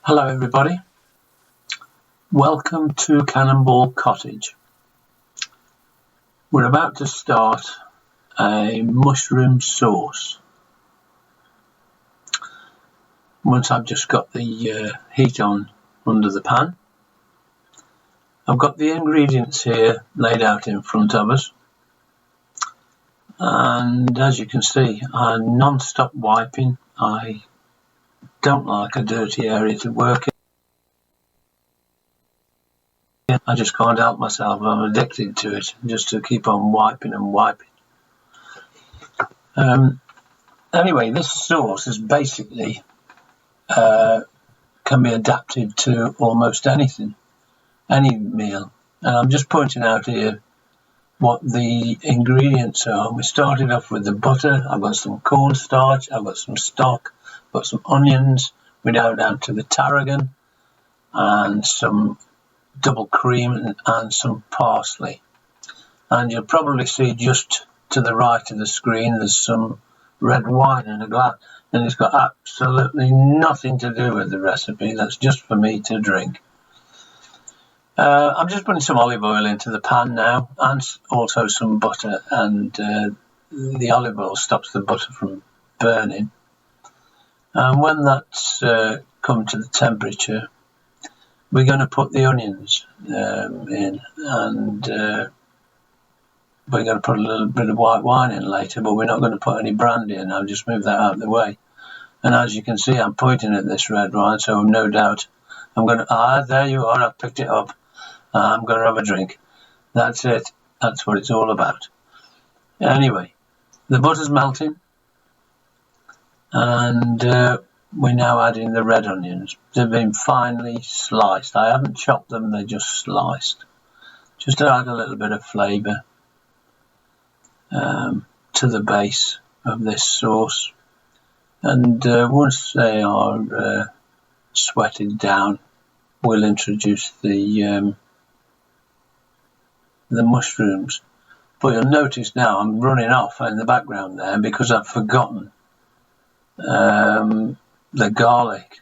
Hello everybody, welcome to Cannonball Cottage. We're about to start a mushroom sauce. Once I've just got the heat on under the pan, I've got the ingredients here laid out in front of us, and as you can see, I'm non-stop wiping. I don't like a dirty area to work in. I just can't help myself. I'm addicted to it, just to keep on wiping and wiping. Anyway, this sauce is basically can be adapted to almost anything, any meal. And I'm just pointing out here what the ingredients are. We started off with the butter. I've got some cornstarch. I've got some stock. I've got some onions. We go down to the tarragon and some double cream and some parsley. And you'll probably see just to the right of the screen there's some red wine in a glass, and it's got absolutely nothing to do with the recipe. That's just for me to drink. I'm just putting some olive oil into the pan now, and also some butter, and the olive oil stops the butter from burning. And when that's come to the temperature, we're going to put the onions in, and we're going to put a little bit of white wine in later, but we're not going to put any brandy in. I'll just move that out of the way. And as you can see, I'm pointing at this red wine, so no doubt I'm going to, there you are, I've picked it up. I'm going to have a drink. That's it. That's what it's all about. Anyway, the butter's melting, and we're now adding the red onions. They've been finely sliced. I haven't chopped them, they're just sliced. Just to add a little bit of flavour to the base of this sauce. And once they are sweated down, we'll introduce the mushrooms. But you'll notice now I'm running off in the background there because I've forgotten the garlic,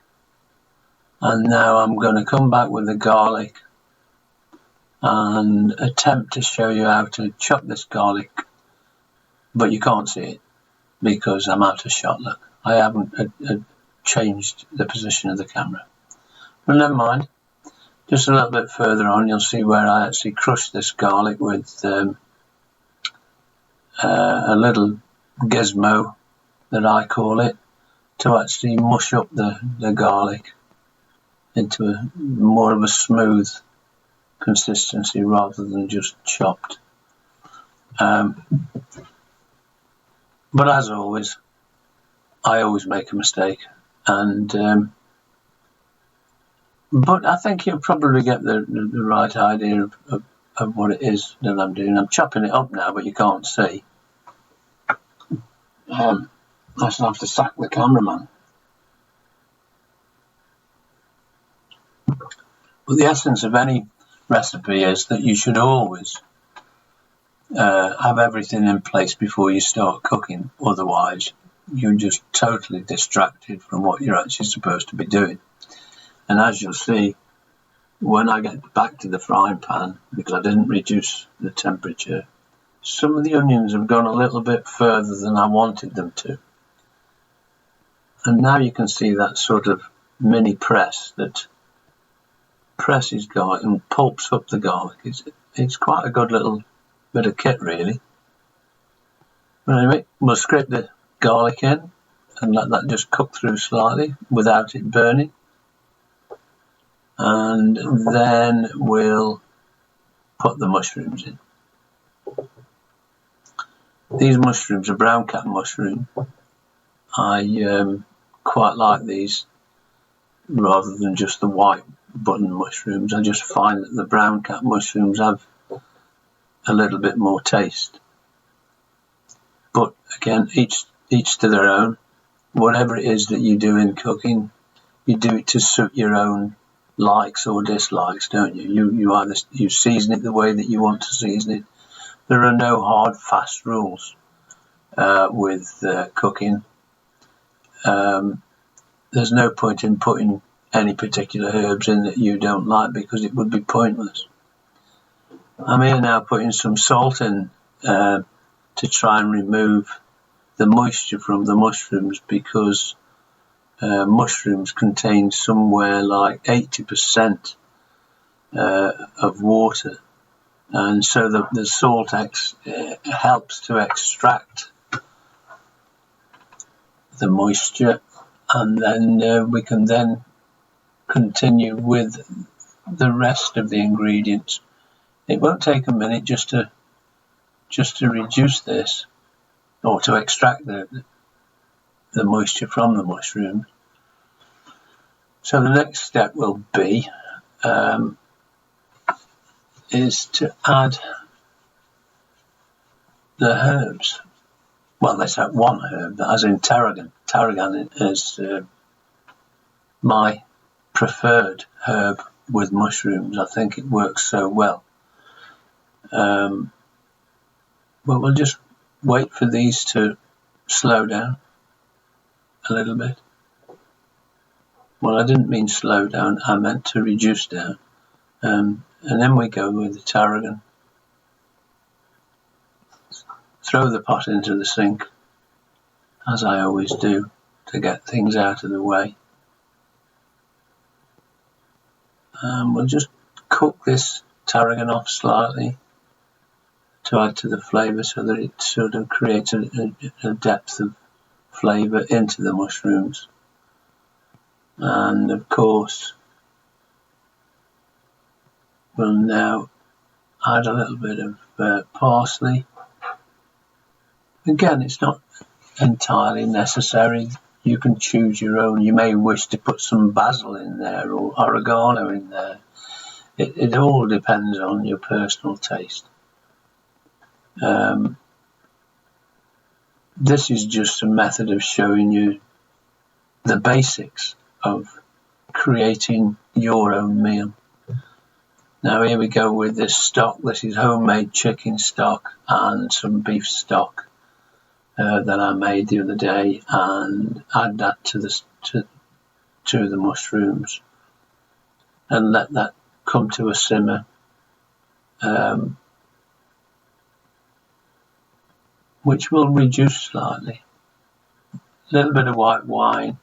and now I'm going to come back with the garlic and attempt to show you how to chop this garlic, but you can't see it because I'm out of shot. Look, I haven't changed the position of the camera, but never mind. Just a little bit further on you'll see where I actually crushed this garlic with a little gizmo that I call it, to actually mush up the garlic into more of a smooth consistency rather than just chopped. But as always, I always make a mistake, and but I think you'll probably get the right idea of what it is that I'm doing. I'm chopping it up now, but you can't see. I shall have to sack the cameraman. But the essence of any recipe is that you should always have everything in place before you start cooking. Otherwise, you're just totally distracted from what you're actually supposed to be doing. And as you'll see, when I get back to the frying pan, because I didn't reduce the temperature, some of the onions have gone a little bit further than I wanted them to. And now you can see that sort of mini press that presses garlic and pulps up the garlic. It's quite a good little bit of kit, really. But anyway, we'll scrape the garlic in and let that just cook through slightly without it burning. And then we'll put the mushrooms in. These mushrooms are brown cap mushroom. I quite like these rather than just the white button mushrooms. I just find that the brown cap mushrooms have a little bit more taste. But again, each to their own. Whatever it is that you do in cooking, you do it to suit your own likes or dislikes, don't you? You either you season it the way that you want to season it. There are no hard, fast rules with cooking. There's no point in putting any particular herbs in that you don't like, because it would be pointless. I'm here now putting some salt in to try and remove the moisture from the mushrooms, because mushrooms contain somewhere like 80% of water, and so the salt helps to extract the moisture, and then we can then continue with the rest of the ingredients. It won't take a minute just to reduce this, or to extract the moisture from the mushrooms. So the next step will be is to add the herbs. Well, let's have one herb, as in tarragon. Tarragon is my preferred herb with mushrooms. I think it works so well. But we'll just wait for these to slow down a little bit. Well, I didn't mean slow down, I meant to reduce down. And then we go with the tarragon. Throw the pot into the sink, as I always do, to get things out of the way. We'll just cook this tarragon off slightly to add to the flavour, so that it sort of creates a depth of flavour into the mushrooms. And of course, we'll now add a little bit of parsley. Again, it's not entirely necessary. You can choose your own. You may wish to put some basil in there, or oregano in there. It all depends on your personal taste. This is just a method of showing you the basics of creating your own meal. Now here we go with this stock. This is homemade chicken stock and some beef stock that I made the other day, and add that to the mushrooms and let that come to a simmer, which will reduce slightly. A little bit of white wine,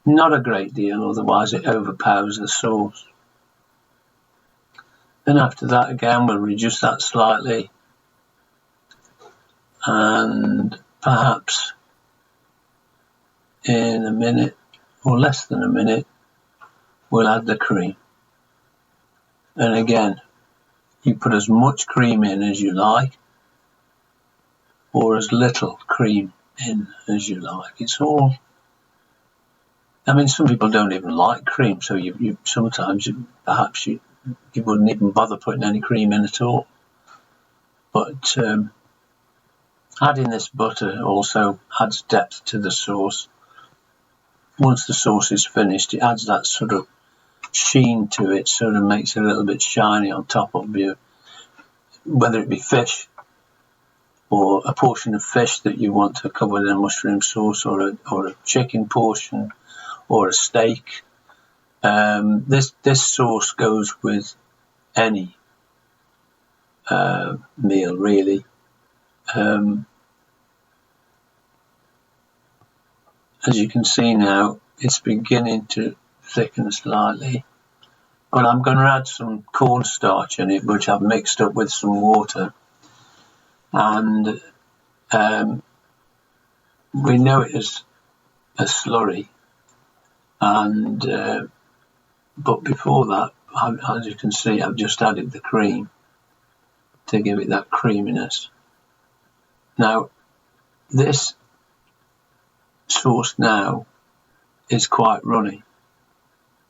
not a great deal, otherwise it overpowers the sauce. Then after that, again, we'll reduce that slightly, and perhaps in a minute or less than a minute we'll add the cream. And again, you put as much cream in as you like, or as little cream in as you like. It's all, I mean, some people don't even like cream, so you sometimes perhaps you wouldn't even bother putting any cream in at all. But adding this butter also adds depth to the sauce. Once the sauce is finished, it adds that sort of sheen to it, sort of makes it a little bit shiny on top of you, whether it be fish or a portion of fish that you want to cover in a mushroom sauce, or a chicken portion, or a steak. This sauce goes with any meal, really. As you can see now, it's beginning to thicken slightly, but I'm going to add some cornstarch in it, which I've mixed up with some water, and we know it is a slurry, and but before that, as you can see, I've just added the cream to give it that creaminess. Now this sauce now is quite runny.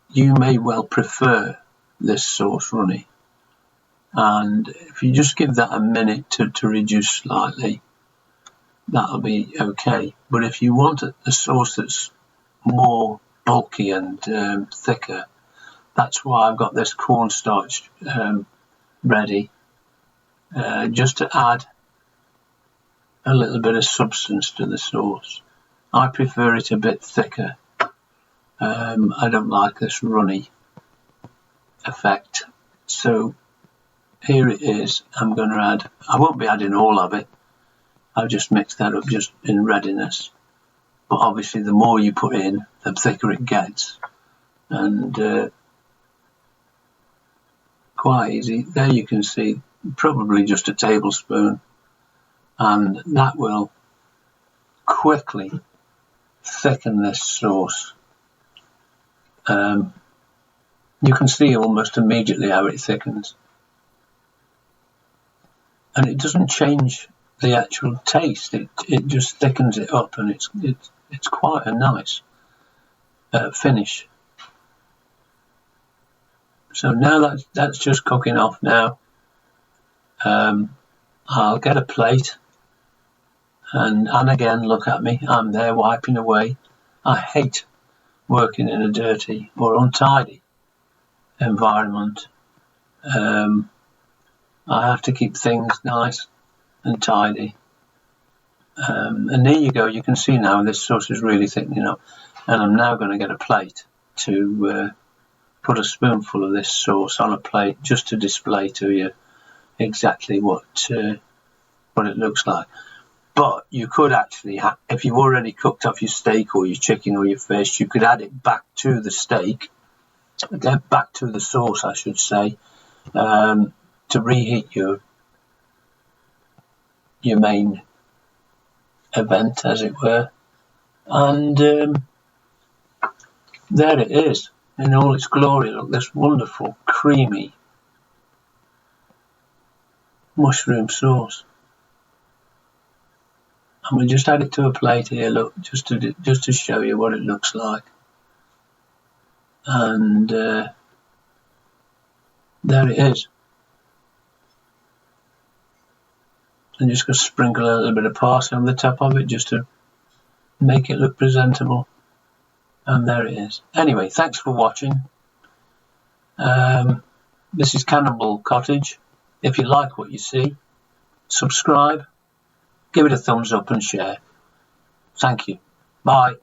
You may well prefer this sauce runny, and if you just give that a minute to reduce slightly, that'll be okay. But if you want a sauce that's more bulky and thicker, that's why I've got this cornstarch ready, just to add a little bit of substance to the sauce. I prefer it a bit thicker, I don't like this runny effect. So here it is. I'm going to add, I won't be adding all of it. I'll just mix that up just in readiness. But obviously the more you put in, the thicker it gets. And quite easy. There you can see probably just a tablespoon. And that will quickly thicken this sauce. You can see almost immediately how it thickens. And it doesn't change the actual taste. It just thickens it up, and it's quite a nice finish. So now that's just cooking off now. I'll get a plate, and again, look at me. I'm there wiping away. I hate working in a dirty or untidy environment. I have to keep things nice and tidy. And there you go. You can see now this sauce is really thickening up. And I'm now going to get a plate to put a spoonful of this sauce on a plate just to display to you exactly what it looks like. But you could actually, if you've already cooked off your steak or your chicken or your fish, you could add it back to the steak, back to the sauce, I should say, to reheat your main event, as it were. And there it is in all its glory. Look, this wonderful creamy mushroom sauce. And we'll just add it to a plate here, look, just to show you what it looks like. And there it is. And just going to sprinkle a little bit of parsley on the top of it just to make it look presentable. And there it is. Anyway, thanks for watching. This is Cannonball Cottage. If you like what you see, subscribe, give it a thumbs up and share. Thank you. Bye.